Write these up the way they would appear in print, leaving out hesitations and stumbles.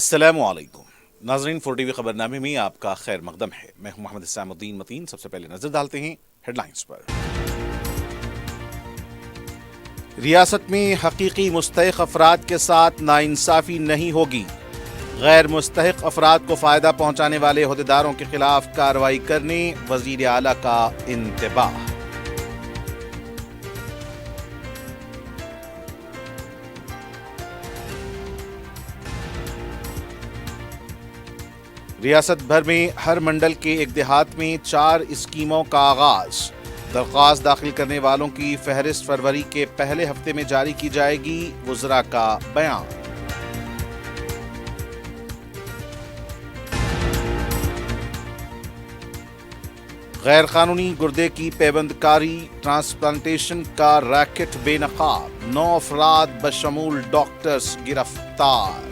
السلام علیکم ناظرین، 4 ٹی وی خبر نامے میں آپ کا خیر مقدم ہے۔ میں ہوں محمد اسلام الدین متین۔ سب سے پہلے نظر ڈالتے ہیں ہیڈ لائنز پر۔ ریاست میں حقیقی مستحق افراد کے ساتھ ناانصافی نہیں ہوگی۔ غیر مستحق افراد کو فائدہ پہنچانے والے عہدیداروں کے خلاف کارروائی کرنے وزیر اعلیٰ کا انتباہ۔ ریاست بھر میں ہر منڈل کے ایک دیہات میں 4 اسکیموں کا آغاز۔ درخواست داخل کرنے والوں کی فہرست فروری کے پہلے ہفتے میں جاری کی جائے گی، وزراء کا بیان۔ غیر قانونی گردے کی پیوند کاری، ٹرانسپلانٹیشن کا ریکٹ بے نقاب، 9 افراد بشمول ڈاکٹرز گرفتار۔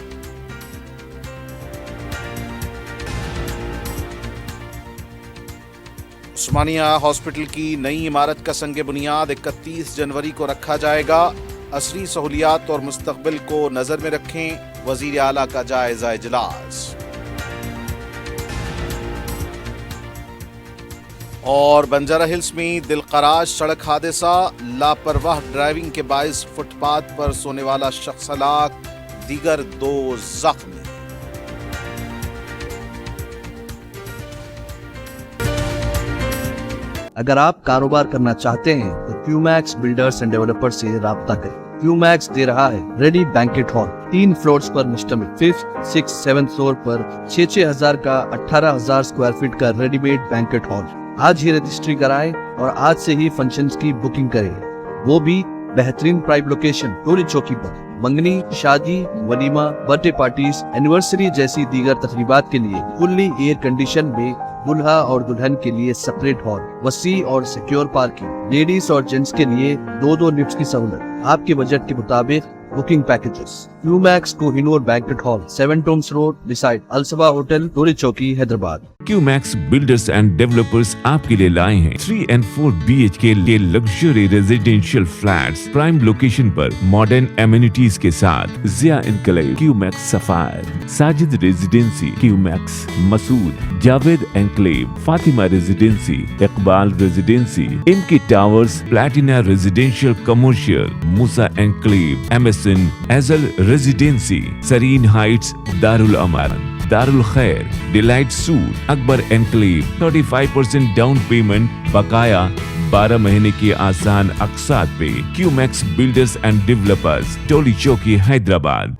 عثمانیہ ہاسپٹل کی نئی عمارت کا سنگ بنیاد 31 جنوری کو رکھا جائے گا۔ عصری سہولیات اور مستقبل کو نظر میں رکھیں، وزیر اعلیٰ کا جائزہ اجلاس۔ اور بنجارہ ہلز میں دلخراش سڑک حادثہ، لاپرواہ ڈرائیونگ کے باعث فٹ پاتھ پر سونے والا شخص ہلاک، دیگر 2 زخمی۔ اگر آپ کاروبار کرنا چاہتے ہیں تو کیومیکس بلڈرز اینڈ ڈیولپرز سے رابطہ کریں۔ کیومیکس دے رہا ہے ریڈی بینکٹ ہال، 3 فلورز پر مشتمل، 5th 6th 7th فلور پر 6,000 کا 18,000 اسکوائر فٹ کا ریڈی میڈ بینکٹ ہال۔ آج ہی رجسٹری کرائیں اور آج سے ہی فنکشنز کی بکنگ کریں، وہ بھی بہترین پرائم لوکیشن ٹوری چوکی پر۔ منگنی، شادی، ولیمہ، برتھ ڈے پارٹیز، اینیورسری جیسی دیگر تقریبات کے لیے فلی ایئر کنڈیشن میں دلہا اور دلہن کے لیے سپریٹ ہال، وسیع اور سیکیور پارکنگ، لیڈیز اور جینٹس کے لیے 2 لفٹس کی سہولت، آپ کے بجٹ کے مطابق booking packages. Qumix Kohinoor banquet hall, 7 tombs road, beside Al Saba hotel, Toli Chowki, Hyderabad. Qumix builders and developers آپ کے لیے لائے ہیں 3 and 4 BHK کے luxury residential flats, prime location پر ماڈرن ایمینٹیز کے ساتھ۔ Zia enclave, Qumix sapphire, Sajid residency, Qumix Masood, Javed enclave, Fatima residency, Iqbal residency, ان کی towers, platina residential commercial, Musa enclave, MSN ایزل ریزیڈینسی، سرین ہائٹس، دارالامارن، Darul Khair, delight suite, Akbar enclave, 35% down payment, بقایا 12 مہینے کی آسان اقساط پہ۔ کیومیکس builders and developers, Toli Chowki, Hyderabad.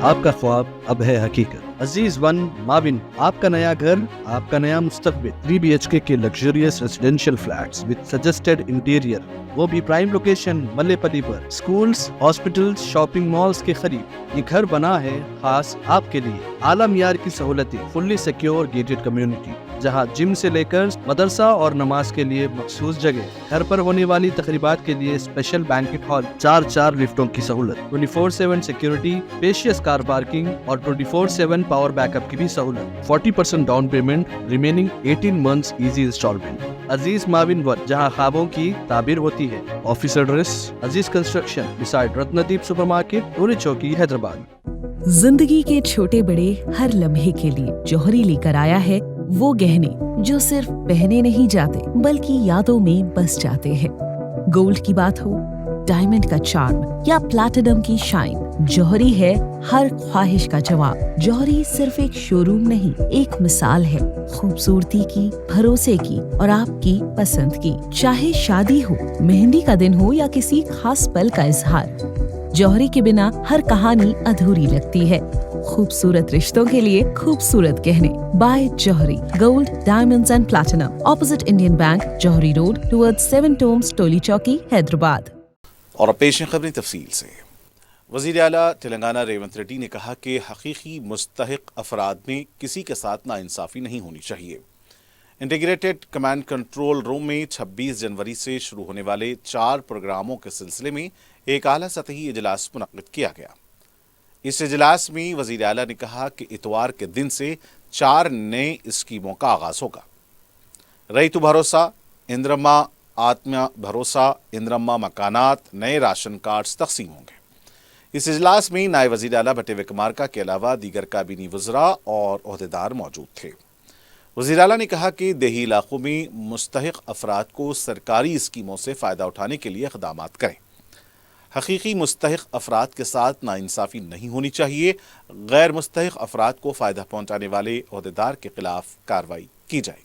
آپ کا خواب اب ہے حقیقت۔ عزیز ون ماون، آپ کا نیا گھر، آپ کا نیا مستقبل۔ 3 BHK کے luxurious residential flats with suggested interior, وہ بھی پرائم لوکیشن ملے پلی پر، سکولز، ہاسپٹلز، شاپنگ مالز کے قریب۔ یہ گھر بنا ہے خاص آپ کے لیے، اعلیٰ معیار کی سہولتیں، فلی سیکیور گیٹڈ کمیونٹی، جہاں جم سے لے کر مدرسہ اور نماز کے لیے مخصوص جگہ، گھر پر ہونے والی تقریبات کے لیے اسپیشل بینکٹ ہال، 4 لفٹوں کی سہولت، 24/7 سیکیورٹی، اسپیشیس کار پارکنگ اور 24/7 پاور بیک اپ کی بھی سہولت۔ 40% down payment, remaining 18 months easy installment. Aziz Moawin one, جہاں خوابوں کی تعبیر ہوتی ہے۔ Office address Aziz construction, beside Ratandeep super market, Toli Chowki, Hyderabad. زندگی کے چھوٹے بڑے ہر لمحے کے لیے جوہری لے کر آیا ہے وہ گہنے جو صرف پہنے نہیں جاتے بلکہ یادوں میں بس جاتے ہیں۔ گولڈ کی بات ہو، ڈائمنڈ کا چارم یا پلاٹینم کی شائن، جوہری ہے ہر خواہش کا جواب۔ جوہری صرف ایک شو روم نہیں، ایک مثال ہے، خوبصورتی کی، بھروسے کی اور آپ کی پسند کی۔ چاہے شادی ہو، مہندی کا دن ہو یا کسی خاص پل کا اظہار، جوہری کے بنا ہر کہانی ادھوری لگتی ہے۔ خوبصورت رشتوں کے لیے خوبصورت گہنے، بائے جوہری، gold, diamonds and platinum, opposite Indian bank, جوہری روڈ، ٹورڈ 7 ٹومس، ٹولی چوکی، حیدرآباد۔ اور اب پیش ہیں خبریں تفصیل سے۔ وزیر اعلیٰ تلنگانہ ریونت ریڈی نے کہا کہ حقیقی مستحق افراد میں کسی کے ساتھ ناانصافی نہیں ہونی چاہیے۔ انٹیگریٹڈ کمانڈ کنٹرول روم میں 26 جنوری سے شروع ہونے والے 4 پروگراموں کے سلسلے میں ایک اعلیٰ سطحی اجلاس منعقد کیا گیا۔ اس اجلاس میں وزیر اعلیٰ نے کہا کہ اتوار کے دن سے 4 نئے اسکیموں کا آغاز ہوگا۔ ریتو بھروسہ، اندرما آتما بھروسہ، اندرما مکانات، نئے راشن کارڈز تقسیم ہوں گے۔ इस इजलास में नायब वज़ीर आला भट्टी विक्रमार्का के अलावा दीगर काबीनी वज़रा और ओहदेदार मौजूद थे। वज़ीर आला ने कहा कि देही इलाकों में मुस्तहिक़ अफराद को सरकारी स्कीमों से फ़ायदा उठाने के लिए इक़दामात करें। हकीकी मुस्तहिक़ अफराद के साथ नाइंसाफ़ी नहीं होनी चाहिए। गैर मुस्तहिक़ अफराद को फ़ायदा पहुँचाने वाले ओहदेदार के खिलाफ कार्रवाई की जाएगी।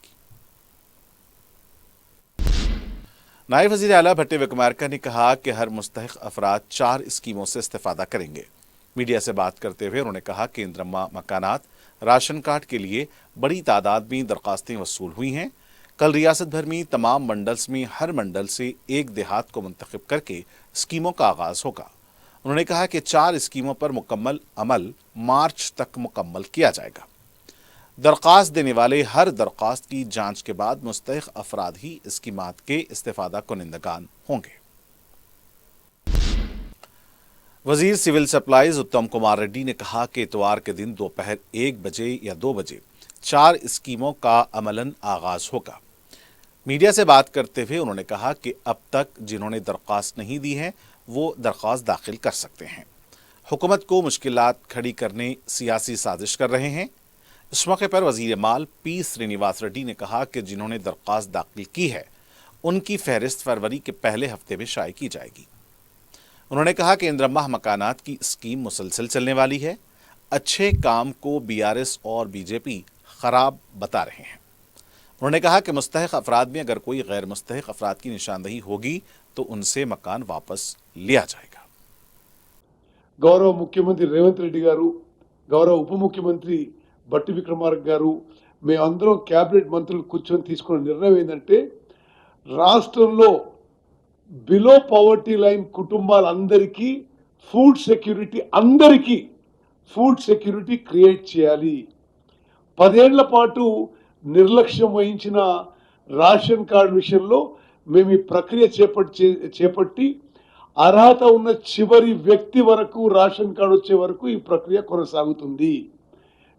नायब वज़ीर आला भट्टी विक्रमार्का ने कहा कि हर मुस्तहिक़ अफराद 4 स्कीमों से इस्तेफ़ादा करेंगे। मीडिया से बात करते हुए उन्होंने कहा कि इंद्रम्मा मकानात राशन कार्ड के लिए बड़ी तादाद में दरख्वास्तें वसूल हुई हैं। कल रियासत भर में तमाम मंडल्स में हर मंडल से एक देहात को मुंतखब करके स्कीमों का आगाज़ होगा। उन्होंने कहा कि 4 स्कीमों पर मुकम्मल अमल मार्च तक मुकम्मल किया जाएगा। दरख्वास्त देने वाले हर दरख्वास्त की जांच के बाद मुस्तहिक़ अफराद ही स्कीमात के इस्तेफ़ादा कुनिंदगान होंगे। वज़ीर सिविल सप्लाईज उत्तम कुमार रेड्डी ने कहा कि इतवार के दिन दोपहर 1 बजे या 2 बजे 4 स्कीमों का अमलन आगाज़ होगा। मीडिया से बात करते हुए उन्होंने कहा कि अब तक जिन्होंने दरख्वास्त नहीं दी है वो दरख्वास्त दाखिल कर सकते हैं। हुकूमत को मुश्किलात खड़ी करने सियासी साजिश कर रहे हैं। इस मौके पर वज़ीर माल पी श्रीनिवास रेड्डी ने कहा कि जिन्होंने दरख्वास्त दाखिल की है उनकी फहरिस्त फरवरी के पहले हफ्ते में शाये की जाएगी। उन्होंने कहा कि इंद्रम्मा मकानात की स्कीम मुसलसल चलने वाली है। अच्छे काम को BRS और BJP खराब बता रहे हैं। उन्होंने कहा कि मुस्तहिक़ अफराद में अगर कोई गैर मुस्तहिक़ अफराद की निशानदही होगी तो उनसे मकान वापस लिया जाएगा। गौरव मुख्यमंत्री रेवंत रेड्डी गारू, गौरव ఉప ముఖ్యమంత్రి భట్టి విక్రమార్క గారు, మేమందరం క్యాబినెట్ మంత్రులు కూర్చొని తీసుకున్న నిర్ణయం ఏంటంటే రాష్ట్రంలో బిలో పవర్టీ లైన్ కుటుంబాలందరికీ ఫుడ్ సెక్యూరిటీ క్రియేట్ చేయాలి. 10 ఏళ్ల పాటు నిర్లక్ష్యం వహించిన రేషన్ కార్డు విషయంలో మేము ఈ ప్రక్రియ చేపట్టి అర్హత ఉన్న చివరి వ్యక్తి వరకు రేషన్ కార్డు వచ్చే వరకు ఈ ప్రక్రియ కొనసాగుతుంది.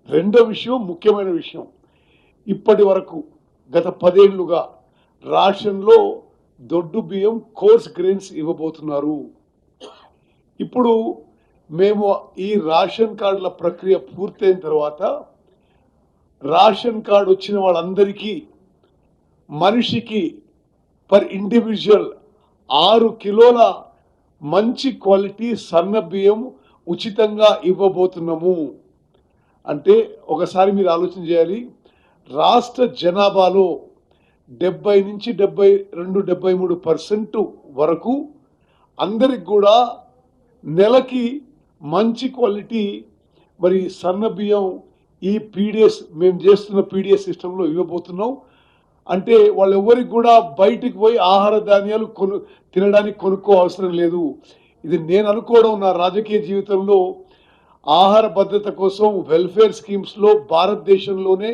రెండో విషయం, ముఖ్యమైన విషయం, ఇప్పటి వరకు గత 10 ఏళ్లుగా రేషన్లో దొడ్డు బియ్యం కోర్స్ గ్రెయిన్స్ ఇవ్వబోతున్నారు. ఇప్పుడు మేము ఈ రేషన్ కార్డుల ప్రక్రియ పూర్తయిన తర్వాత రేషన్ కార్డు వచ్చిన వాళ్ళందరికీ మనిషికి పర్ ఇండివిజువల్ 6 కిలోల మంచి క్వాలిటీ సన్న బియ్యం ఉచితంగా ఇవ్వబోతున్నాము. అంటే ఒకసారి మీరు ఆలోచన చేయాలి, రాష్ట్ర జనాభాలో 70 నుంచి 72-73% వరకు అందరికి కూడా నెలకి మంచి క్వాలిటీ మరి సన్న బియ్యం ఈ పీడిఎస్ మేము చేస్తున్న పీడిఎస్ సిస్టంలో ఇవ్వబోతున్నాం. అంటే వాళ్ళు ఎవరికి కూడా బయటికి పోయి ఆహార ధాన్యాలు తినడానికి కొనుక్కో అవసరం లేదు. ఇది నేను అనుకోవడం, నా రాజకీయ జీవితంలో ఆహార భద్రత కోసం వెల్ఫేర్ స్కీమ్స్లో భారతదేశంలోనే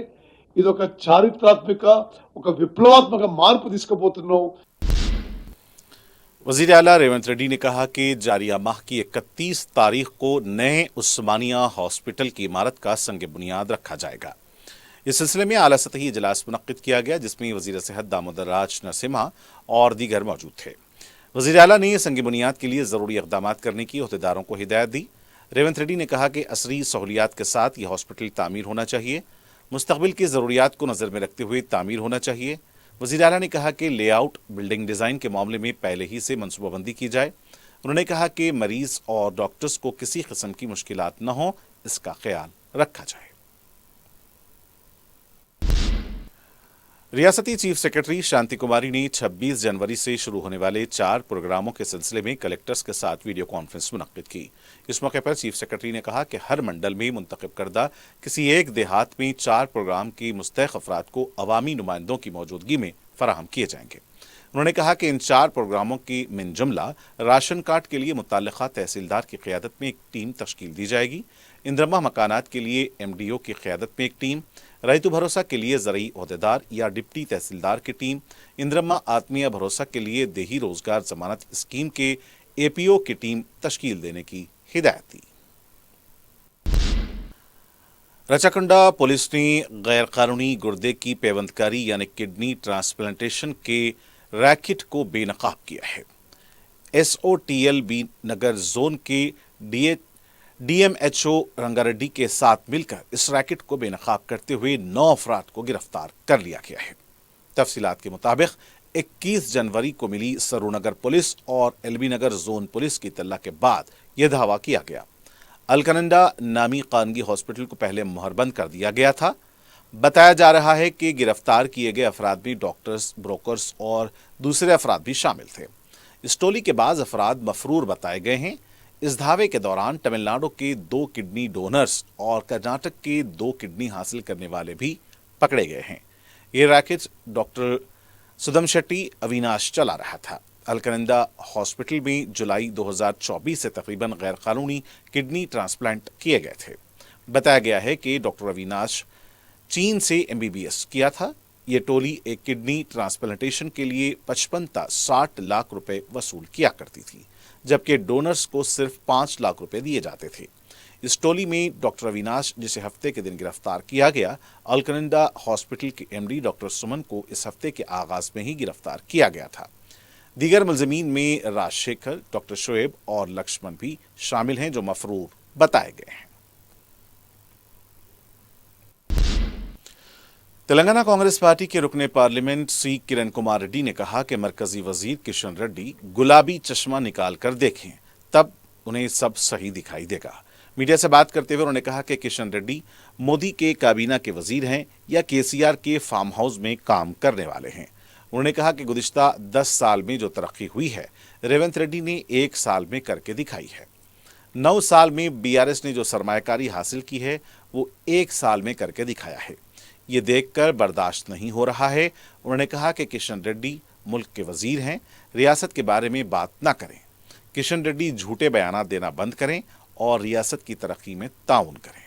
ఇది ఒక చారిత్రాత్మక, ఒక విప్లవాత్మక మార్పు తీసుకుపోతున్నాం. वज़ीर आला रेवंत रेड्डी ने कहा कि जारिया माह की 31 तारीख को नए उस्मानिया हॉस्पिटल की इमारत का संग बुनियाद रखा जाएगा। इस सिलसिले में आला सतही इजलास मुनक्किद किया गया जिसमें वज़ीर सेहत दामोदर राज नरसिम्हा और दीगर मौजूद थे। वज़ीर आला ने संग बुनियाद के लिए ज़रूरी इक़दामात करने की ओहदेदारों को हिदायत दी। रेवंत रेड्डी ने कहा कि असरी सहूलियात के साथ यह हॉस्पिटल तामीर होना चाहिए, मुस्तक़बिल की ज़रूरियात को नज़र में रखते हुए तामीर होना चाहिए। वज़ीर आला ने कहा कि लेआउट बिल्डिंग डिज़ाइन के मामले में पहले ही से मनसूबाबंदी की जाए। उन्होंने कहा कि मरीज़ और डॉक्टर्स को किसी किस्म की मुश्किलात न हो, इसका ख्याल रखा जाए। रियासती चीफ सेक्रेटरी शांति कुमारी ने 26 जनवरी से शुरू होने वाले 4 प्रोग्रामों के सिलसिले में कलेक्टर्स के साथ वीडियो कॉन्फ्रेंस मुनक्किद की। इस मौके पर चीफ सेक्रेटरी ने कहा कि हर मंडल में मुंतखब करदा किसी एक देहात में 4 प्रोग्राम की मुस्तहिक़ अफराद को अवामी नुमाइंदों की मौजूदगी में फराहम किए जाएंगे। उन्होंने कहा कि इन 4 प्रोग्रामों की मिन जुमला राशन कार्ड के लिए मुतल्लिक़ा तहसीलदार की क़यादत में एक टीम तश्कील दी जाएगी। इंद्रम्मा मकानात के लिए MDO की क़यादत में एक टीम, रैतु भरोसा के लिए ज़रई ओहदेदार या डिप्टी तहसीलदार की टीम, इंद्रम्मा आत्मीय भरोसा के लिए देही रोजगार जमानत स्कीम के APO की टीम तश्कील देने की हिदायत दी। रचाकुंडा पुलिस ने गैर कानूनी गुर्दे की पेवंदकारी यानी किडनी ट्रांसप्लांटेशन के रैकेट को बेनकाब किया है। SOTLB नगर जोन के DMHO रंगारेड्डी के साथ मिलकर इस रैकेट को बेनकाब करते हुए 9 अफराद को गिरफ्तार कर लिया गया है। तफसीलात के मुताबिक 21 जनवरी को मिली सरूनगर पुलिस और एलबी नगर जोन पुलिस की इत्तला के बाद यह धावा किया गया। अलकनंदा नामी खानगी हॉस्पिटल को पहले मुहरबंद कर दिया गया था। बताया जा रहा है कि गिरफ्तार किए गए अफराद भी डॉक्टर्स, ब्रोकर्स और दूसरे अफराद भी शामिल थे। इस टोली के बाद अफराद मफरूर बताए गए हैं। इस धावे के दौरान तमिलनाडु के 2 किडनी डोनर्स और कर्नाटक के 2 किडनी हासिल करने वाले भी पकड़े गए हैं। ये रैकेट डॉक्टर सुदम शेट्टी अविनाश चला रहा था। अलकनंदा हॉस्पिटल में जुलाई 2024 से तकरीबन गैर कानूनी किडनी ट्रांसप्लांट किए गए थे। बताया गया है कि डॉक्टर अविनाश चीन से MBBS किया था। ये टोली एक किडनी ट्रांसप्लांटेशन के लिए 55 था 60 लाख रुपए वसूल किया करती थी, जबकि डोनर्स को सिर्फ 5 लाख रुपए दिए जाते थे। इस टोली में डॉक्टर अविनाश, जिसे हफ्ते के दिन गिरफ्तार किया गया, अलकनंदा हॉस्पिटल के MD डॉक्टर सुमन को इस हफ्ते के आगाज में ही गिरफ्तार किया गया था। दीगर मुलजमीन में राजशेखर, डॉक्टर शोएब और लक्ष्मण भी शामिल हैं, जो मफरूर बताए गए हैं। तेलंगाना कांग्रेस पार्टी के रुकने पार्लियामेंट सी किरण कुमार रेड्डी ने कहा कि मरकजी वजीर किशन रेड्डी गुलाबी चश्मा निकाल कर देखें, तब उन्हें सब सही दिखाई देगा। मीडिया से बात करते हुए उन्होंने कहा कि किशन रेड्डी मोदी के काबीना के वजीर हैं या KCR के फार्म हाउस में काम करने वाले हैं। उन्होंने कहा कि गुज़िश्ता 10 साल में जो तरक्की हुई है, रेवंत रेड्डी ने 1 साल में करके दिखाई है। 9 साल में BRS ने जो सरमायाकारी हासिल की है, वो 1 साल में करके दिखाया है। ये देखकर बर्दाश्त नहीं हो रहा है। उन्होंने कहा कि किशन रेड्डी मुल्क के वजीर हैं, रियासत के बारे में बात ना करें। किशन रेड्डी झूठे बयानात देना बंद करें और रियासत की तरक्की में ताउन करें।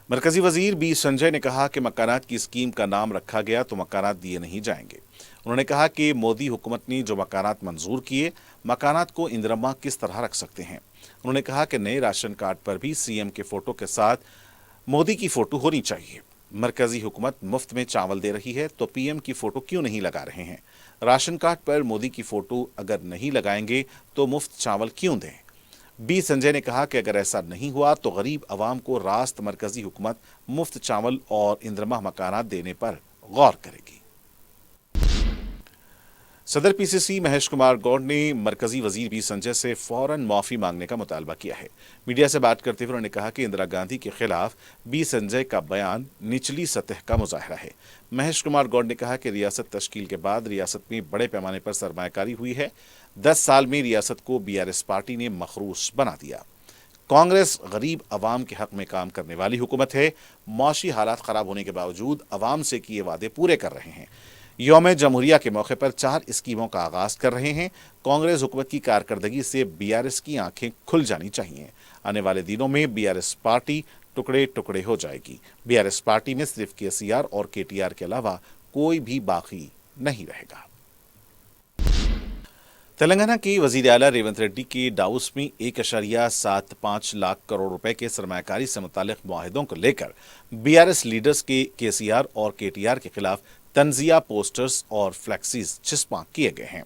मरकजी वजीर B संजय ने कहा कि मकानात की स्कीम का नाम रखा गया तो मकानात दिए नहीं जाएंगे। उन्होंने कहा कि मोदी हुकूमत ने जो मकानात मंजूर किए, मकानात को इंदिरमा किस तरह रख सकते हैं। उन्होंने कहा कि नए राशन कार्ड पर भी CM के फोटो के साथ मोदी की फोटो होनी चाहिए। मरकजी हुकूमत मुफ्त में चावल दे रही है तो PM की फोटो क्यों नहीं लगा रहे हैं? राशन कार्ड पर मोदी की फोटो अगर नहीं लगाएंगे तो मुफ्त चावल क्यों दें? B संजय ने कहा कि अगर ऐसा नहीं हुआ तो गरीब आवाम को रास्त मरकजी हुकूमत मुफ्त चावल और इंदिरमा मकानात देने पर गौर करेगी। सदर PCC महेश कुमार गौड़ ने मरकजी वजीर B संजय से फौरन माफी मांगने का मुतालबा किया है। मीडिया से बात करते हुए उन्होंने कहा कि इंदिरा गांधी के खिलाफ B संजय का बयान निचली सतह का मुजाहरा है। महेश कुमार गौड़ ने कहा कि रियासत तश्कील के बाद रियासत में बड़े पैमाने पर सरमायाकारी हुई है। 10 साल में रियासत को BRS पार्टी ने मखरूस बना दिया। कांग्रेस गरीब अवाम के हक में काम करने वाली हुकूमत है। माशी हालात खराब होने के बावजूद अवाम से किए वादे पूरे कर रहे हैं। यौम जमहूरिया के मौके पर 4 स्कीमों का आगाज कर रहे हैं। कांग्रेस हुकूमत की कारकर्दगी से BRS की आंखें खुल जानी चाहिए। आने वाले दिनों में BRS पार्टी टुकड़े टुकड़े हो जाएगी। BRS पार्टी में सिर्फ KCR और KTR के अलावा कोई भी बाकी नहीं रहेगा। तेलंगाना के वजीर आला रेवंत रेड्डी के डाउस में 1.75 लाख करोड़ रुपए के सरमायाकारी से मुतालिक मुआहिदों को लेकर BRS लीडर्स के KCR और KTR के खिलाफ तंजिया पोस्टर्स और फ्लैक्सीज चिस्पा किए गए हैं।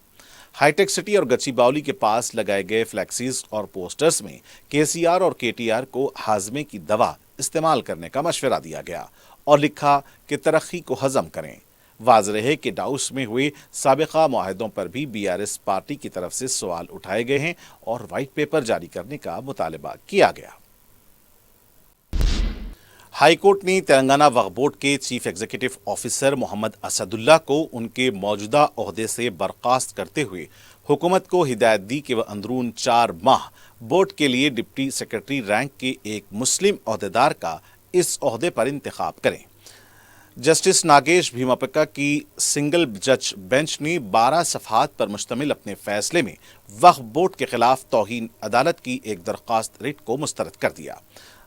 हाईटेक सिटी और गच्चीबावली के पास लगाए गए फ्लैक्सीज और पोस्टर्स में KCR और KTR को हाजमे की दवा इस्तेमाल करने का मशवरा दिया गया और लिखा कि तरक्की को हजम करें। वाज़ेह है कि डाउस में हुए साबिका मुआहिदों पर भी BRS पार्टी की तरफ से सवाल उठाए गए हैं और वाइट पेपर जारी करने का मुतालबा किया गया। हाई कोर्ट ने तेलंगाना वक्फ बोर्ड के chief executive officer Mohammed Asadullah को उनके मौजूदा ओहदे से बर्खास्त करते हुए हुकूमत को हिदायत दी कि वह अंदरून 4 माह बोर्ड के लिए डिप्टी सेक्रेटरी रैंक के एक मुस्लिम ओहदेदार का इस ओहदे पर इंतखाब करें। जस्टिस नागेश भीमापक्का की सिंगल जज बेंच ने 12 सफ़हात पर मुश्तमिल अपने फैसले में वक्फ बोर्ड के खिलाफ तौहीन अदालत की एक दरख्वास्त रिट को मुस्तरद कर दिया।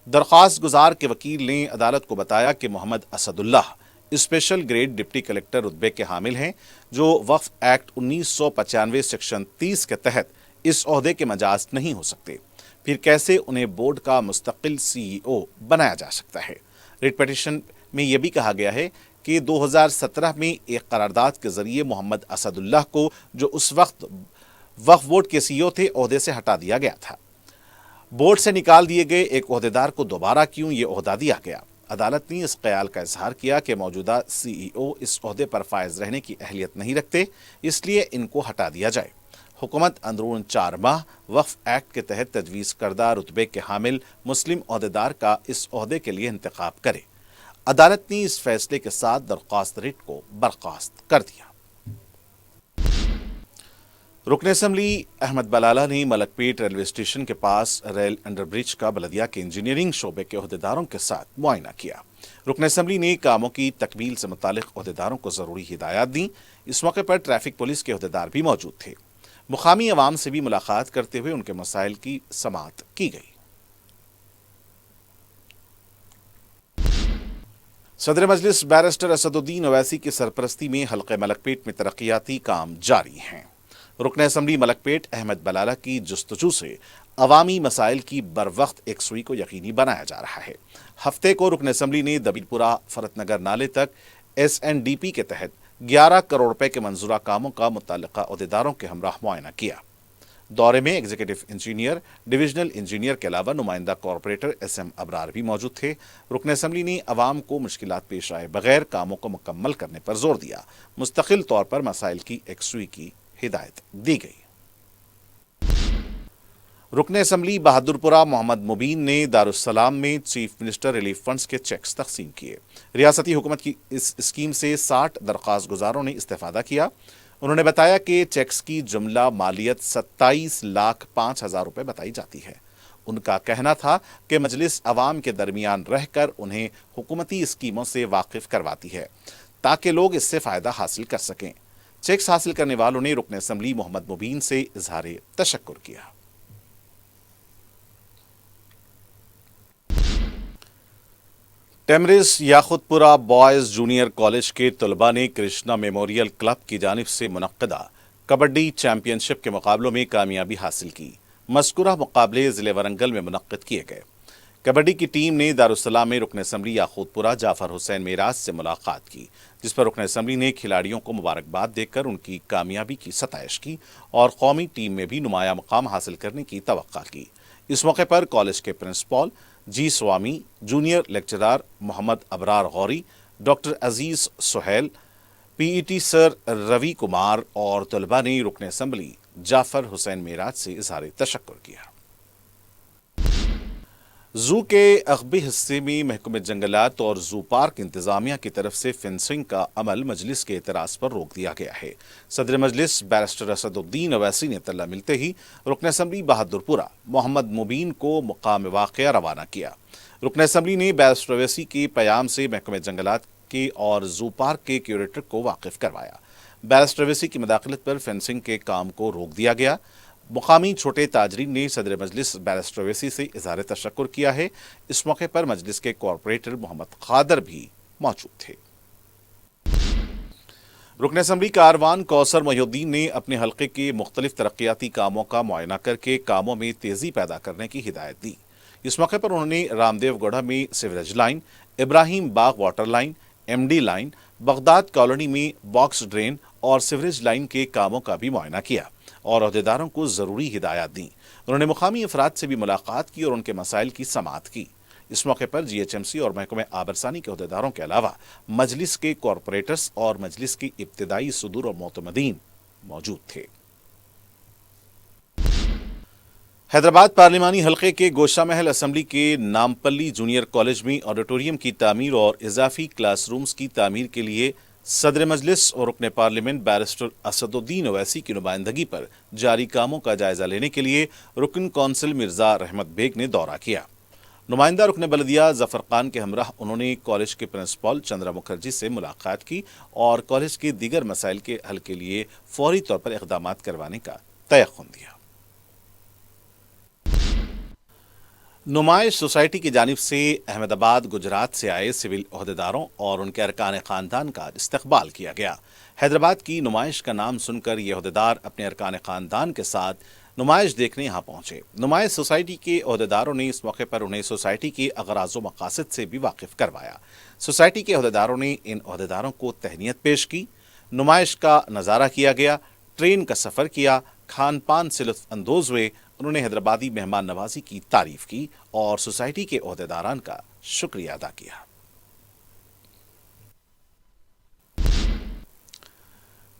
दरख्वास्त गुजार के वकील ने अदालत को बताया कि Mohammed Asadullah special grade deputy collector रुतबे के हामिल हैं, जो वक्फ एक्ट 1995 सेक्शन 30 के तहत इस ओहदे के मजाज नहीं हो सकते। फिर कैसे उन्हें बोर्ड का मुस्तकिल CEO बनाया जा सकता है? रिट पिटीशन में यह भी कहा गया है कि 2017 में एक करारदाद के जरिए मोहम्मद असदुल्लाह को, जो उस वक्त वक्फ बोर्ड के CEO थे, ओहदे से हटा दिया गया था। बोर्ड से निकाल दिए गए एक ओहदेदार को दोबारा क्यों ये ओहदा दिया गया? अदालत ने इस ख्याल का इजहार किया कि मौजूदा CEO इस ओहदे पर फायज रहने की अहलियत नहीं रखते, इसलिए इनको हटा दिया जाए। हुकूमत अंदरून 4 माह वक्फ एक्ट के तहत तजवीज़ करदा रुतबे के हामिल मुस्लिम ओहदेदार का इस ओहदे के लिए इंतखाब करे। अदालत ने इस फैसले के साथ दरख्वास्त रिट को बर्खास्त कर दिया। रुकन असम्बली अहमद बलाला ने मलकपेट रेलवे स्टेशन के पास रेल अंडरब्रिज का बलदिया के इंजीनियरिंग शोबे के ओहदेदारों के साथ मुआयना किया। रुकन असम्बली ने कामों की तकमील से मुतालिक ओहदेदारों को जरूरी हिदायत दी। इस मौके पर ट्रैफिक पुलिस के ओहदेदार भी मौजूद थे। मुकामी अवाम से भी मुलाकात करते हुए उनके मसाइल की समाअत की गई। सदर मजलिस बैरिस्टर असदुद्दीन ओवैसी की सरपरस्ती में हल्के मलकपेट में तरक्याती काम जारी हैं। रुकन असम्बली मलकपेट अहमद बलाला की जुस्तजू से अवामी मसाइल की बरवक्त एकसुई को यकीनी बनाया जा रहा है। हफ्ते को रुकन असम्बली ने दबीलपुरा फरतनगर नाले तक SNDP के तहत 11 करोड़ रुपए के मंजूरा कामों का मुतल्लिका ओहदेदारों के हमराह मुआयना किया। दौरे में एग्जीक्यूटिव इंजीनियर, डिविजनल इंजीनियर के अलावा नुमाइंदा कॉरपोरेटर SM अबरार भी मौजूद थे। रुकन असम्बली ने अवाम को मुश्किलात पेश आए बगैर कामों को मुकम्मल करने पर जोर दिया। मुस्तकिल तौर पर मसाइल की एकसुई की हिदायत दी गई। रुकन असम्बली बहादुरपुरा मोहम्मद मुबीन ने दारुस्सलाम में चीफ मिनिस्टर रिलीफ फंड्स के चेक्स तकसीम किए। रियासती हुकूमत की इस स्कीम से 60 दरख्वास्त गुजारों ने इस्तेफादा किया। उन्होंने बताया कि चेक्स की जुमला मालियत 27,05,000 रुपए बताई जाती है। उनका कहना था कि मजलिस अवाम के दरमियान रहकर उन्हें हुकूमती स्कीमों से वाकिफ करवाती है ताकि लोग इससे फ़ायदा हासिल कर सकें। चेक्स हासिल करने वालों ने रुकन असम्बली मोहम्मद मुबीन से इजहार तशक्कुर किया। टेमरिस याखुतपुरा बॉयज़ जूनियर कॉलेज के तलबा ने कृष्णा मेमोरियल क्लब की जानिब से मुनक्कदा कबड्डी चैंपियनशिप के मुकाबलों में कामयाबी हासिल की। मज़कूरा मुकाबले ज़िले वरंगल में मुनक्किद किए गए। कबड्डी की टीम ने दारुस्सलाम में रुकन असम्बली याखुतपुरा जाफर हुसैन मेराज से मुलाकात की, जिस पर रुकन असम्बली ने खिलाड़ियों को मुबारकबाद देकर उनकी कामयाबी की सताइश की और कौमी टीम में भी नुमाया मुकाम हासिल करने की तवक्का की। इस मौके पर कॉलेज के principal G Swamy, junior lecturer Mohammed Abrar Ghori, doctor Aziz Suhail, PET sir Ravi Kumar और तलबा ने रुकन असम्बली जाफर हुसैन मेराज से इजहार तशक्कुर किया। जू के अगबी हिस्से में महकमे जंगलात और जू पार्क इंतजामिया की तरफ से फेंसिंग का अमल मजलिस के एतराज पर रोक दिया गया है। सदर मजलिस बैरिस्टर असदुद्दीन ओवैसी ने इत्तला मिलते ही रुकन असम्बली बहादुरपुरा मोहम्मद मुबीन को मुकाम वाक़या रवाना किया। रुकन असम्बली ने बैरिस्टर ओवैसी के प्याम से महकमे जंगलात के और जू पार्क के क्यूरेटर को वाकिफ करवाया। बैरिस्टर ओवैसी की मुदाखलत पर फेंसिंग के काम को रोक दिया गया। मुकामी छोटे ताजरीन ने सदर मजलिस बैरिस्टर ओवैसी से इजहार तशक्कुर किया है। इस मौके पर मजलिस के कॉरपोरेटर मोहम्मद खादर भी मौजूद थे। रुकन असम्बली कारवान कौसर मोहिउद्दीन ने अपने हल्के के मुख्तलिफ तरक्याती कामों का मुआयना करके कामों में तेजी पैदा करने की हिदायत दी। इस मौके पर उन्होंने रामदेवगढ़ा में sewerage line, Ibrahim Bagh water line, MD line, Baghdad colony में बॉक्स ड्रेन और सीवरेज लाइन के कामों का भी मुआयना किया और अहदेदारों को जरूरी हिदायत दी। उन्होंने मुकामी अफराद से भी मुलाकात की और उनके मसाइल की समाअत की। इस मौके पर GHMC और महकमे आबरसानी के अहदेदारों के अलावा मजलिस के कॉरपोरेटर्स और मजलिस की इब्तिदाई सदूर और मोतमदीन मौजूद थे। हैदराबाद पार्लिमानी हल्के के गोशा महल असम्बली के नामपल्ली जूनियर कॉलेज में ऑडिटोरियम की तामीर और इजाफी क्लासरूम्स की तामीर के लिए सदर मजलिस और रुकन पार्लियामेंट बैरिस्टर असदुद्दीन ओवैसी की नुमाइंदगी पर जारी कामों का जायजा लेने के लिए रुकन कौंसिल मिर्जा रहमत बेग ने दौरा किया। नुमाइंदा रुकन बलदिया जफर खान के हमराह उन्होंने कॉलेज के प्रिंसिपल चंद्रा मुखर्जी से मुलाकात की और कॉलेज के दीगर मसाइल के हल के लिए फौरी तौर पर इक़दाम करवाने का तयक़ुन दिया। नुमाइश सोसाइटी की जानिब से अहमदाबाद गुजरात से आए सिविल ओहदेदारों और उनके अरकान ख़ानदान का इस्तकबाल किया गया। हैदराबाद की नुमाइश का नाम सुनकर ये ओहदेदार अपने अरकान ख़ानदान के साथ नुमाइश देखने यहाँ पहुँचे। नुमाइश सोसाइटी के ओहदेदारों ने इस मौके पर उन्हें सोसाइटी के अगराज़ व मकासद से भी वाकिफ़ करवाया। सोसाइटी के ओहदेदारों ने इन ओहदेदारों को तहनीत पेश की। नुमाइश का नज़ारा किया गया, ट्रेन का सफ़र किया, کھان پان سے لطف اندوز ہوئے. انہوں نے حیدرآبادی مہمان نوازی کی تعریف کی اور سوسائٹی کے عہدیداران کا شکریہ ادا کیا.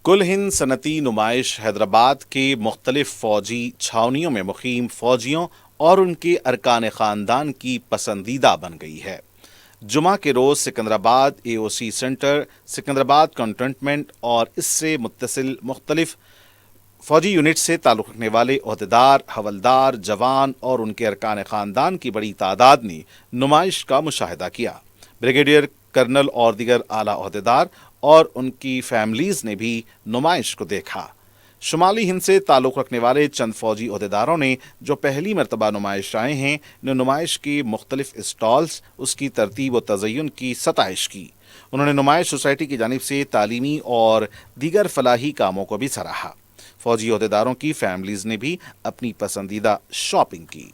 کل ہند صنعتی نمائش حیدرآباد کے مختلف فوجی چھاونیوں میں مقیم فوجیوں اور ان کے ارکان خاندان کی پسندیدہ بن گئی ہے. جمعہ کے روز Secunderabad AOC centre, Secunderabad cantonment اور اس سے متصل مختلف فوجی یونٹ سے تعلق رکھنے والے عہدیدار، حولدار، جوان اور ان کے ارکان خاندان کی بڑی تعداد نے نمائش کا مشاہدہ کیا. بریگیڈیئر کرنل اور دیگر اعلیٰ عہدیدار اور ان کی فیملیز نے بھی نمائش کو دیکھا. شمالی ہند سے تعلق رکھنے والے چند فوجی عہدیداروں نے جو پہلی مرتبہ نمائش آئے ہیں نے نمائش کی مختلف اسٹالز، اس کی ترتیب و تزئین کی ستائش کی. انہوں نے نمائش سوسائٹی کی جانب سے تعلیمی اور دیگر فلاحی کاموں کو بھی سراہا. فوجی عہدیداروں کی فیملیز نے بھی اپنی پسندیدہ شاپنگ کی.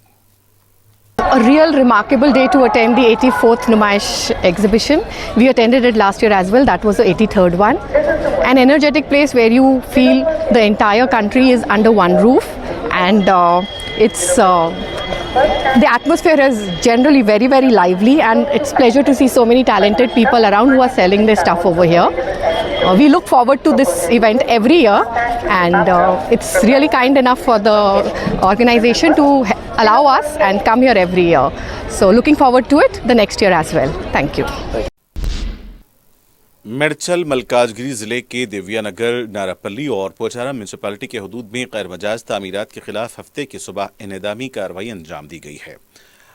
A real remarkable day to attend the 84th Numaish exhibition. We attended it last year as well. That was the 83rd one. An energetic place where you feel the entire country is under one roof, and the atmosphere is generally very, very lively, and it's pleasure to see so many talented people around who are selling their stuff over here. We look forward to this event every year, and it's really kind enough for the organization to allow us and come here every year. So looking forward to it the next year as well. Thank you. Medchal Malkajgiri ضلع کے دیویا نگر، ناراپلی اور پوچارا municipality کے حدود میں غیر مجاز تعمیرات کے خلاف ہفتے کی صبح انہدامی کارروائی انجام دی گئی ہے.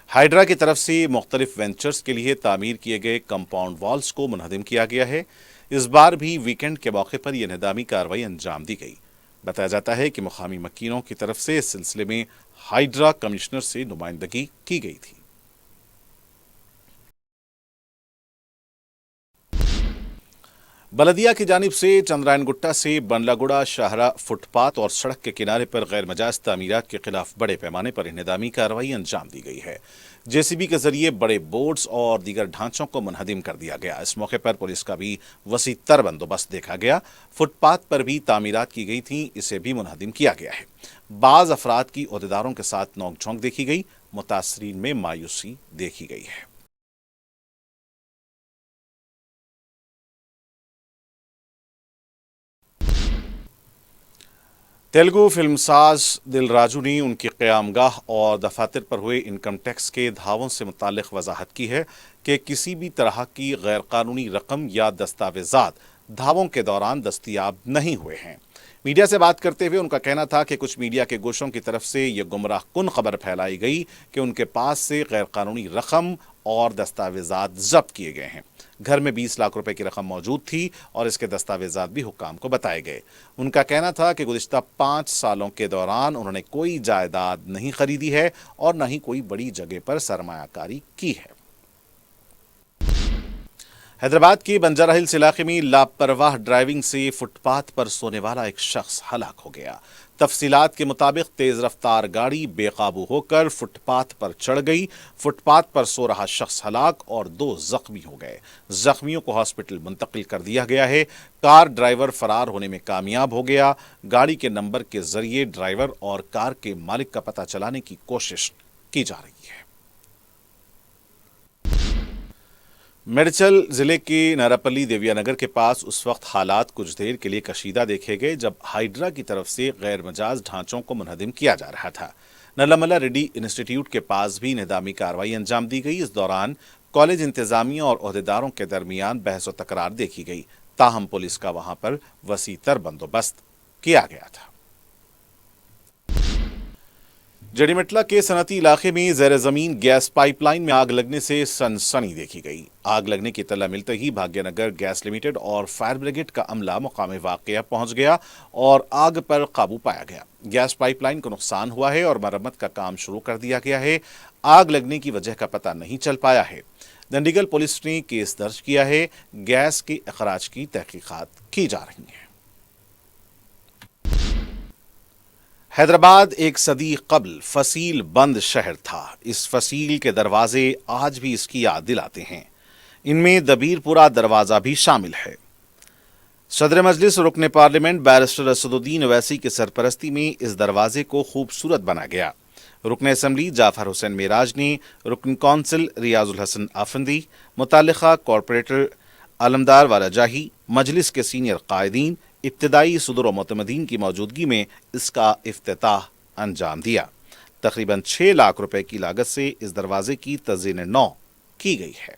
ہائیڈرا کی طرف سے مختلف وینچرز کے لیے تعمیر کیے گئے کمپاؤنڈ والز کو منہدم کیا گیا ہے. اس بار بھی ویکینڈ کے موقع پر یہ انہدامی کارروائی انجام دی گئی. بتایا جاتا ہے کہ مقامی مکینوں کی طرف سے اس سلسلے میں ہائیڈرا کمشنر سے نمائندگی کی گئی تھی. بلدیہ کی جانب سے چندرائن گٹا سے بنلا گڑا شاہراہ فٹ پاتھ اور سڑک کے کنارے پر غیر مجاز تعمیرات کے خلاف بڑے پیمانے پر انہدامی کارروائی انجام دی گئی ہے. JCB کے ذریعے بڑے بورڈز اور دیگر ڈھانچوں کو منہدم کر دیا گیا. اس موقع پر پولیس کا بھی وسیع تر بندوبست دیکھا گیا. فٹ پاتھ پر بھی تعمیرات کی گئی تھیں، اسے بھی منہدم کیا گیا ہے. بعض افراد کی عہدیداروں کے ساتھ نوک جھونک دیکھی گئی. متاثرین میں مایوسی دیکھی گئی ہے. تیلگو فلم ساز دل راجو نے ان کی قیام گاہ اور دفاتر پر ہوئے انکم ٹیکس کے دھاووں سے متعلق وضاحت کی ہے کہ کسی بھی طرح کی غیر قانونی رقم یا دستاویزات دھاووں کے دوران دستیاب نہیں ہوئے ہیں. میڈیا سے بات کرتے ہوئے ان کا کہنا تھا کہ کچھ میڈیا کے گوشوں کی طرف سے یہ گمراہ کن خبر پھیلائی گئی کہ ان کے پاس سے غیر قانونی رقم اور دستاویزات ضبط کیے گئے ہیں. گھر میں 20 لاکھ روپے کی رقم موجود تھی اور اس کے دستاویزات بھی حکام کو بتائے گئے. ان کا کہنا تھا کہ گزشتہ 5 سالوں کے دوران انہوں نے کوئی جائیداد نہیں خریدی ہے اور نہ ہی کوئی بڑی جگہ پر سرمایہ کاری کی ہے. حیدرآباد کے بنجارہ ہلز علاقے میں لاپرواہ ڈرائیونگ سے فٹ پاتھ پر سونے والا ایک شخص ہلاک ہو گیا. تفصیلات کے مطابق تیز رفتار گاڑی بے قابو ہو کر فٹ پاتھ پر چڑھ گئی. فٹ پاتھ پر سو رہا شخص ہلاک اور 2 زخمی ہو گئے. زخمیوں کو ہاسپٹل منتقل کر دیا گیا ہے. کار ڈرائیور فرار ہونے میں کامیاب ہو گیا. گاڑی کے نمبر کے ذریعے ڈرائیور اور کار کے مالک کا پتہ چلانے کی کوشش کی جا رہی ہے. میڈچل ضلع کے ناراپلی دیویا نگر کے پاس اس وقت حالات کچھ دیر کے لیے کشیدہ دیکھے گئے جب ہائیڈرا کی طرف سے غیر مجاز ڈھانچوں کو منہدم کیا جا رہا تھا. نلملا ریڈی انسٹیٹیوٹ کے پاس بھی انہدامی کارروائی انجام دی گئی. اس دوران کالج انتظامیہ اور عہدیداروں کے درمیان بحث و تکرار دیکھی گئی. تاہم پولیس کا وہاں پر وسیع تر بندوبست کیا گیا تھا. جڑیمٹلا کے صنعتی علاقے میں زیر زمین گیس پائپ لائن میں آگ لگنے سے سنسنی دیکھی گئی. آگ لگنے کی اطلاع ملتے ہی بھاگیہ نگر گیس لمیٹڈ اور فائر بریگیڈ کا عملہ مقام واقعہ پہنچ گیا اور آگ پر قابو پایا گیا. گیس پائپ لائن کو نقصان ہوا ہے اور مرمت کا کام شروع کر دیا گیا ہے. آگ لگنے کی وجہ کا پتہ نہیں چل پایا ہے. دنڈیگل پولیس نے کیس درج کیا ہے. گیس کے اخراج کی تحقیقات کی جا رہی ہیں. حیدرآباد ایک صدی قبل فصیل بند شہر تھا. اس فصیل کے دروازے آج بھی اس کی یاد دلاتے ہیں. ان میں دبیر پورہ دروازہ بھی شامل ہے. सदर मजलिस रुकन पार्लियामेंट बैरिस्टर असदुद्दीन ओवैसी की सरपरस्ती में इस दरवाजे को खूबसूरत बना गया। रुकन असम्बली जाफर हुसैन मेराज ने रुकन कौंसिल रियाजुल हसन आफंदी, मुतालिका कॉरपोरेटर आलमदार वाला जाही, मजलिस के सीनियर कायदीन, इब्तदाई सदर व मुतमदीन की मौजूदगी में इसका इफ्तिताह अंजाम दिया। तकरीबन 6 लाख रुपए की लागत से इस दरवाजे की तज़ीन नौ की गई है।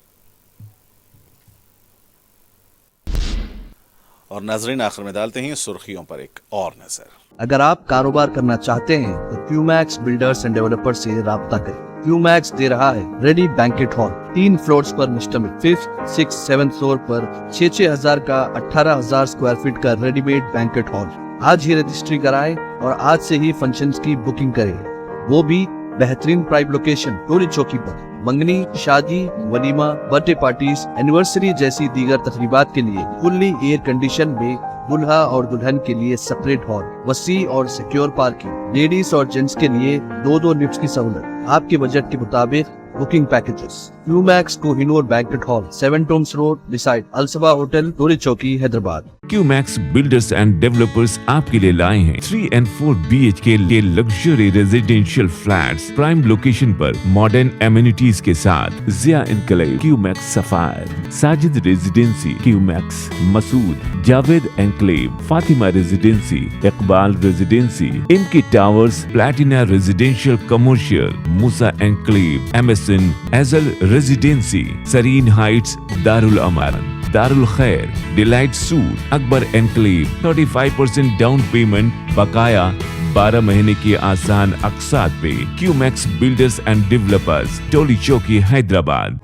और नाजरीन, आखिर में डालते हैं सुर्खियों पर एक और नजर। अगर आप कारोबार करना चाहते हैं तो क्यूमैक्स बिल्डर्स एंड डेवलपर्स से राब्ता करें। क्यूमैक्स दे रहा है रेडी बैंकेट हॉल, 3 फ्लोर्स पर मुश्तमिल, 5th, 6th, 7th फ्लोर पर 6-6 हजार का 18,000 स्क्वायर फीट का रेडीमेड बैंकेट हॉल। आज ही रजिस्ट्री कराएं और आज से ही फंक्शंस की बुकिंग करें, वो भी बेहतरीन प्राइम लोकेशन टोली चौकी पर। मंगनी, शादी, वलीमा, बर्थडे पार्टीज, एनिवर्सरी जैसी दीगर तकरीबात के लिए फुल्ली एयर कंडीशन में दुल्हा और दुल्हन के लिए सेपरेट हॉल, वसी और सिक्योर पार्किंग, लेडीज और जेंट्स के लिए 2-2 लिफ्ट्स की सहूलत, आपके बजट के मुताबिक booking packages. Qmax Kohinoor banquet hall, 7 Tombs road, beside Alsaba hotel, Toli Chowki, Hyderabad. Qmax builders and developers आपके लिए लाए हैं 3 and 4 BHK के luxury residential flats prime location पर मॉडर्न एमिनिटीज के साथ। Zia enclave, Qmax sapphire, Sajid residency, Qmax Masood, Javed enclave, Fatima residency, Iqbal residency, इनकी towers, platina residential commercial, Moosa enclave, MSN एजल रेजिडेंसी, सरीन हाइट्स, दारुल अमान, दारुल खैर, delight suit, Akbar enclave, 35% down payment, बकाया 12 महीने की आसान अकसात पे। क्यूमैक्स बिल्डर्स एंड डेवलपर्स, टोली चौकी, हैदराबाद।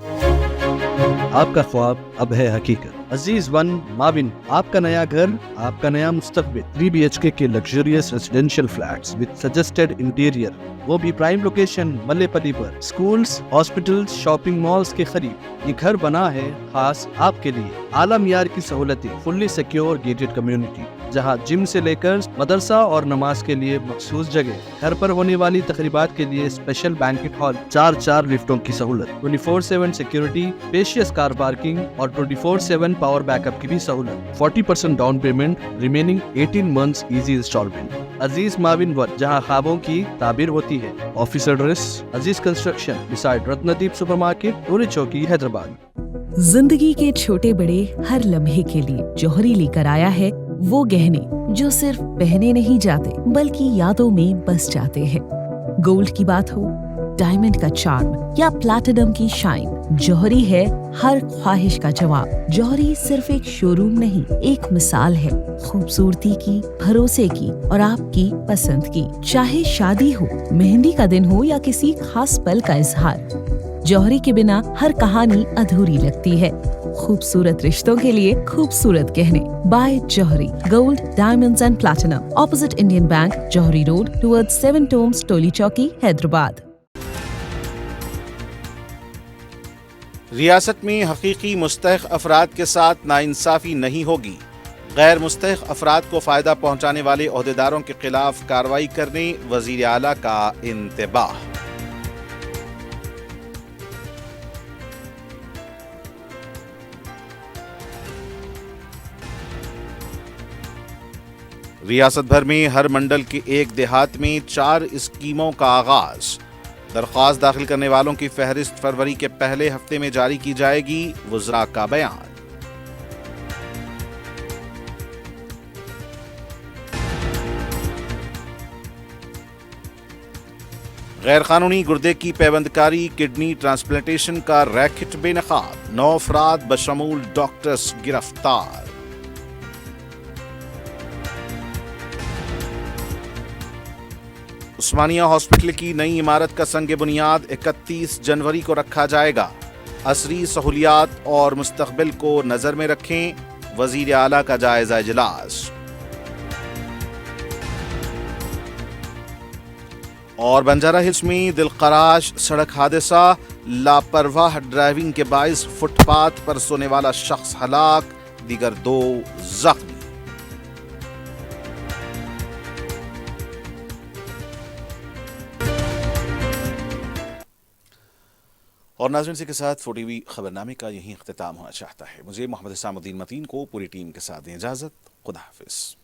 आपका ख्वाब अब है हकीकत। अजीज वन माविन, आपका नया घर, आपका नया मुस्तकबिल। 3 BHK के luxurious residential flats with suggested interior, वो भी प्राइम लोकेशन मल्लेपल्ली पर। स्कूल्स, हॉस्पिटल्स, शॉपिंग मॉल्स के करीब ये घर बना है खास आपके लिए। आला मियार की सहूलतें, फुल्ली सिक्योर गेटेड कम्युनिटी, जहां जिम से लेकर मदरसा और नमाज के लिए मखसूस जगह। घर पर होने वाली तकरीबात के लिए स्पेशल बैंकेट हॉल, 4 लिफ्टों की सहूलत, 24/7 सिक्योरिटी, स्पेशियस कार पार्किंग और 24/7 पावर बैकअप की भी सहूलत। 40% down payment, remaining 18 months easy instalment. Aziz माविन वन, जहां ख्वाबों की ताबीर होती है। Office address Aziz construction, beside Ratnadeep supermarket, Toli Chowki, Hyderabad. जिंदगी के छोटे बड़े हर लम्हे के लिए जौहरी लेकर आया है वो गहने जो सिर्फ पहने नहीं जाते बल्कि यादों में बस जाते हैं। गोल्ड की बात हो, डायमंड का चार्म या प्लैटिनम की शाइन, जौहरी है हर ख्वाहिश का जवाब। जौहरी सिर्फ एक शोरूम नहीं, एक मिसाल है खूबसूरती की, भरोसे की और आपकी पसंद की। चाहे शादी हो, मेहंदी का दिन हो या किसी खास पल का इजहार, जौहरी के बिना हर कहानी अधूरी लगती है। खूबसूरत रिश्तों के लिए खूबसूरत गहने by Jauhari, gold, diamonds and platinum, opposite Indian bank, Jauhari road, towards 7 Tombs, Toli Chowki, Hyderabad. रियासत में हकीकी मुस्तहिक अफराद के साथ नाइंसाफी नहीं होगी। गैर मुस्तहिक अफराद को फायदा पहुंचाने वाले ओहदेदारों के खिलाफ कार्रवाई करने वजीर आला का इंतबाह। रियासत भर में हर मंडल के एक देहात में 4 स्कीमों का आगाज। दरख्वास्त दाखिल करने वालों की फहरिस्त फरवरी के पहले हफ्ते में जारी की जाएगी, वज़रा का बयान। गैर कानूनी गुर्दे की पैबंदकारी, किडनी ट्रांसप्लांटेशन का रैकेट बेनकाब, 9 अफराद बशमूल डॉक्टर्स गिरफ्तार। उस्मानिया हॉस्पिटल की नई इमारत का संग बुनियाद 31 जनवरी को रखा जाएगा। असरी सहूलियात और मुस्तकबिल को नजर में रखें, वजीर आला का जायजा इजलास। और बंजारा हिल्स में दिलखराश सड़क हादसा, लापरवाह ड्राइविंग के बाइस फुटपाथ पर सोने वाला शख्स हलाक, दीगर 2 जख्मी। اور ناظرین اسی کے ساتھ 4TV خبرنامے کا یہیں اختتام ہونا چاہتا ہے. مجھے محمد حسام الدین متین کو پوری ٹیم کے ساتھ دیں اجازت. خدا حافظ.